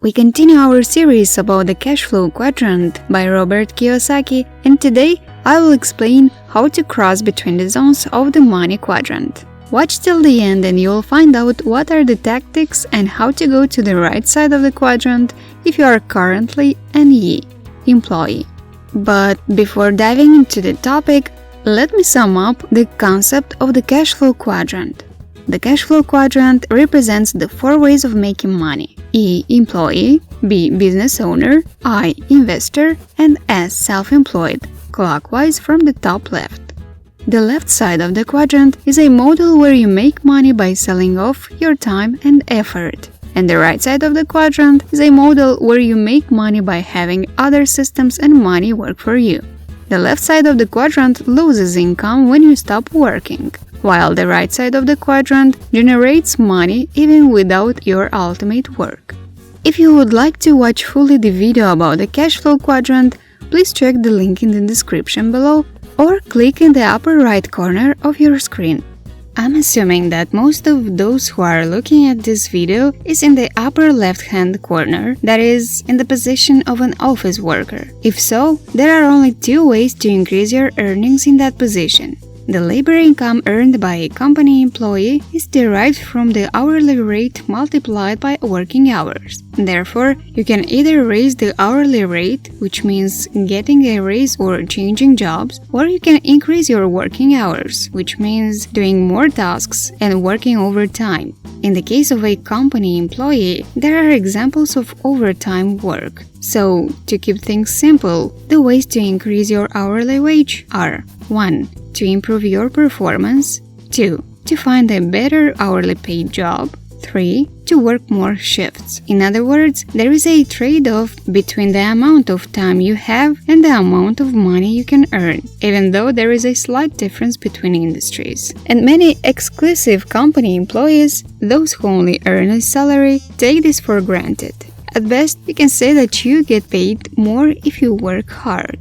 We continue our series about the cashflow quadrant by Robert Kiyosaki, and today I will explain how to cross between the zones of the money quadrant. Watch till the end and you'll find out what are the tactics and how to go to the right side of the quadrant if you are currently an employee. But before diving into the topic, let me sum up the concept of the cashflow quadrant. The cashflow quadrant represents the four ways of making money: E. Employee, B. Business owner, I. Investor, and S. Self-employed, clockwise from the top left. The left side of the quadrant is a model where you make money by selling off your time and effort. And the right side of the quadrant is a model where you make money by having other systems and money work for you. The left side of the quadrant loses income when you stop working, while the right side of the quadrant generates money even without your ultimate work. If you would like to watch fully the video about the cashflow quadrant, please check the link in the description below or click in the upper right corner of your screen. I'm assuming that most of those who are looking at this video is in the upper left-hand corner, that is, in the position of an office worker. If so, there are only two ways to increase your earnings in that position. The labor income earned by a company employee is derived from the hourly rate multiplied by working hours. Therefore, you can either raise the hourly rate, which means getting a raise or changing jobs, or you can increase your working hours, which means doing more tasks and working overtime. In the case of a company employee, there are examples of overtime work. So, to keep things simple, the ways to increase your hourly wage are: 1. To improve your performance, 2. To find a better hourly paid job, 3. To work more shifts. In other words, there is a trade-off between the amount of time you have and the amount of money you can earn, even though there is a slight difference between industries. And many exclusive company employees, those who only earn a salary, take this for granted. At best, you can say that you get paid more if you work hard.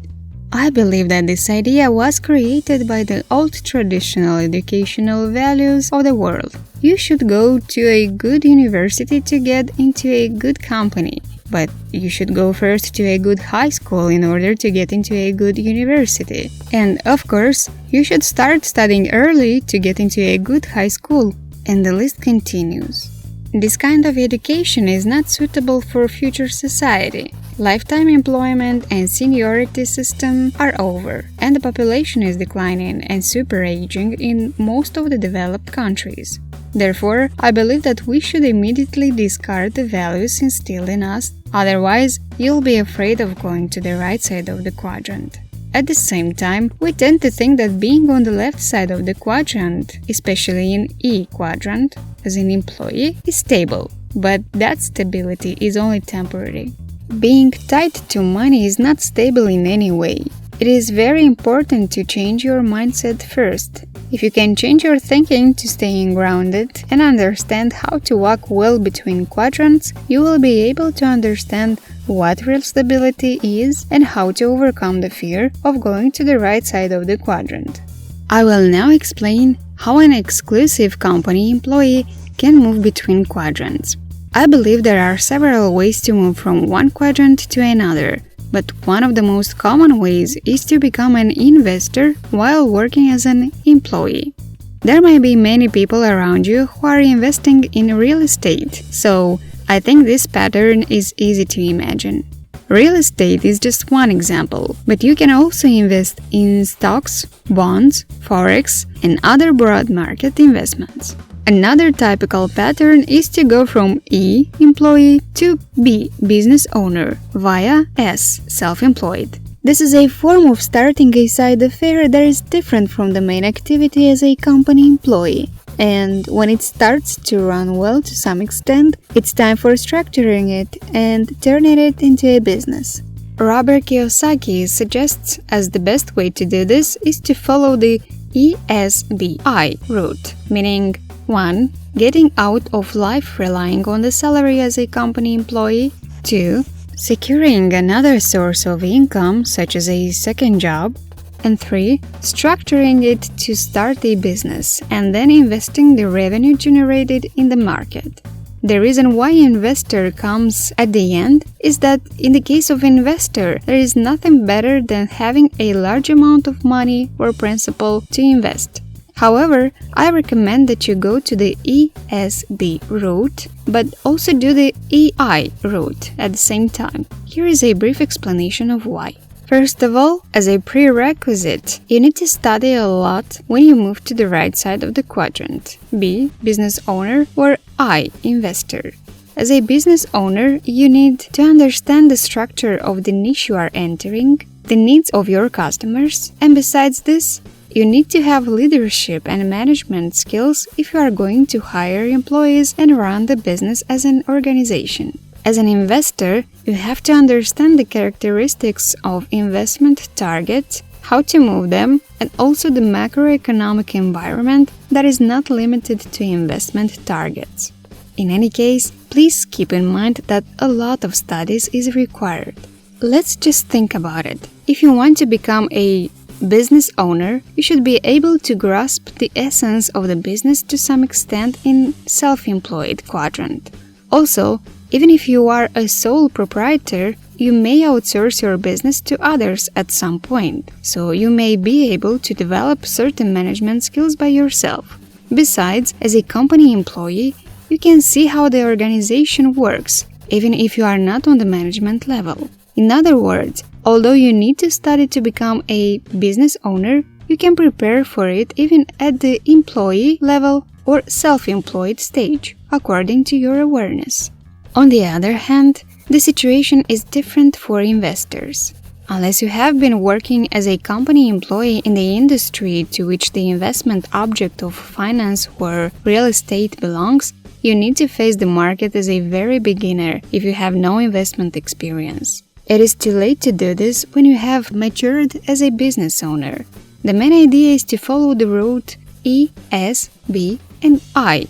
I believe that this idea was created by the old traditional educational values of the world. You should go to a good university to get into a good company, but you should go first to a good high school in order to get into a good university. And of course, you should start studying early to get into a good high school. And the list continues. This kind of education is not suitable for future society. Lifetime employment and seniority system are over, and the population is declining and superaging in most of the developed countries. Therefore, I believe that we should immediately discard the values instilled in us, otherwise you'll be afraid of going to the right side of the quadrant. At the same time, we tend to think that being on the left side of the quadrant, especially in E quadrant, as an employee, is stable, but that stability is only temporary. Being tied to money is not stable in any way. It is very important to change your mindset first. If you can change your thinking to staying grounded and understand how to walk well between quadrants, you will be able to understand what real stability is and how to overcome the fear of going to the right side of the quadrant. I will now explain how an exclusive company employee can move between quadrants. I believe there are several ways to move from one quadrant to another, but one of the most common ways is to become an investor while working as an employee. There may be many people around you who are investing in real estate, so I think this pattern is easy to imagine. Real estate is just one example, but you can also invest in stocks, bonds, forex, and other broad market investments. Another typical pattern is to go from E, employee, to B, business owner, via S, self-employed. This is a form of starting a side affair that is different from the main activity as a company employee. And when it starts to run well to some extent, it's time for structuring it and turning it into a business. Robert Kiyosaki suggests as the best way to do this is to follow the ESBI route, meaning 1. Getting out of life relying on the salary as a company employee. 2. Securing another source of income, such as a second job. And 3. Structuring it to start a business and then investing the revenue generated in the market. The reason why investor comes at the end is that in the case of investor, there is nothing better than having a large amount of money or principal to invest. However, I recommend that you go to the ESB route, but also do the EI route at the same time. Here is a brief explanation of why. First of all, as a prerequisite, you need to study a lot when you move to the right side of the quadrant. B. Business owner, or I. Investor. As a business owner, you need to understand the structure of the niche you are entering, the needs of your customers, and besides this, you need to have leadership and management skills if you are going to hire employees and run the business as an organization. As an investor, you have to understand the characteristics of investment targets, how to move them, and also the macroeconomic environment that is not limited to investment targets. In any case, please keep in mind that a lot of studies is required. Let's just think about it. If you want to become a business owner, you should be able to grasp the essence of the business to some extent in self-employed quadrant. Also, even if you are a sole proprietor, you may outsource your business to others at some point, so you may be able to develop certain management skills by yourself. Besides, as a company employee, you can see how the organization works, even if you are not on the management level. In other words, although you need to study to become a business owner, you can prepare for it even at the employee level or self-employed stage, according to your awareness. On the other hand, the situation is different for investors. Unless you have been working as a company employee in the industry to which the investment object of finance or real estate belongs, you need to face the market as a very beginner if you have no investment experience. It is too late to do this when you have matured as a business owner. The main idea is to follow the route E, S, B, and I.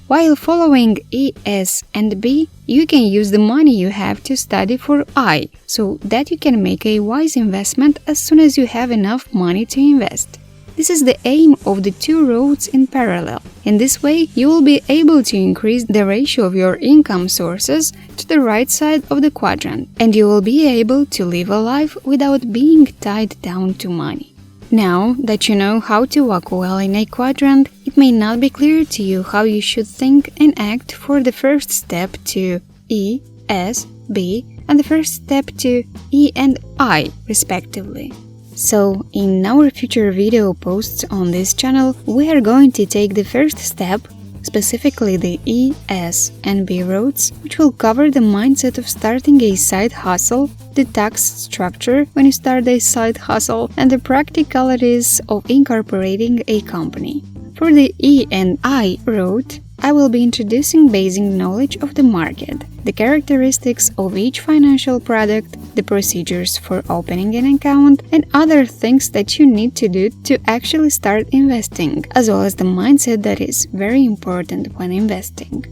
While following E, S, and B, you can use the money you have to study for I, so that you can make a wise investment as soon as you have enough money to invest. This is the aim of the two roads in parallel. In this way, you will be able to increase the ratio of your income sources to the right side of the quadrant, and you will be able to live a life without being tied down to money. Now that you know how to walk well in a quadrant, it may not be clear to you how you should think and act for the first step to E, S, B, and the first step to E and I, respectively. So, in our future video posts on this channel, we are going to take the first step, specifically the E, S, and B roads, which will cover the mindset of starting a side hustle, the tax structure when you start a side hustle, and the practicalities of incorporating a company. For the E and I road, I will be introducing basic knowledge of the market, the characteristics of each financial product, the procedures for opening an account, and other things that you need to do to actually start investing, as well as the mindset that is very important when investing.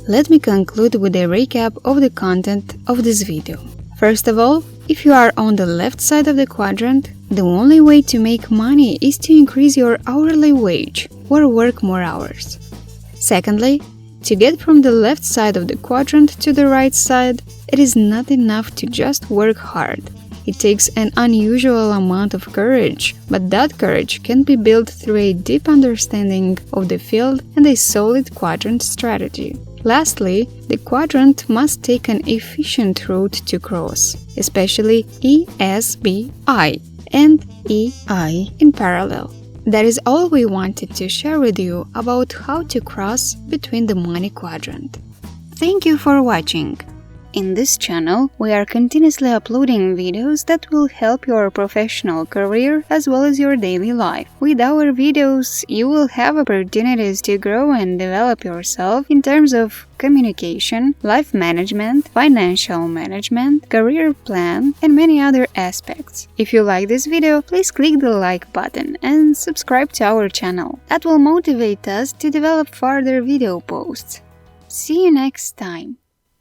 Let me conclude with a recap of the content of this video. First of all, if you are on the left side of the quadrant, the only way to make money is to increase your hourly wage or work more hours. Secondly, to get from the left side of the quadrant to the right side, it is not enough to just work hard. It takes an unusual amount of courage, but that courage can be built through a deep understanding of the field and a solid quadrant strategy. Lastly, the quadrant must take an efficient route to cross, especially ESBI and EI in parallel. That is all we wanted to share with you about how to cross between the money quadrant. Thank you for watching. In this channel, we are continuously uploading videos that will help your professional career as well as your daily life. With our videos, you will have opportunities to grow and develop yourself in terms of communication, life management, financial management, career plan, and many other aspects. If you like this video, please click the like button and subscribe to our channel. That will motivate us to develop further video posts. See you next time.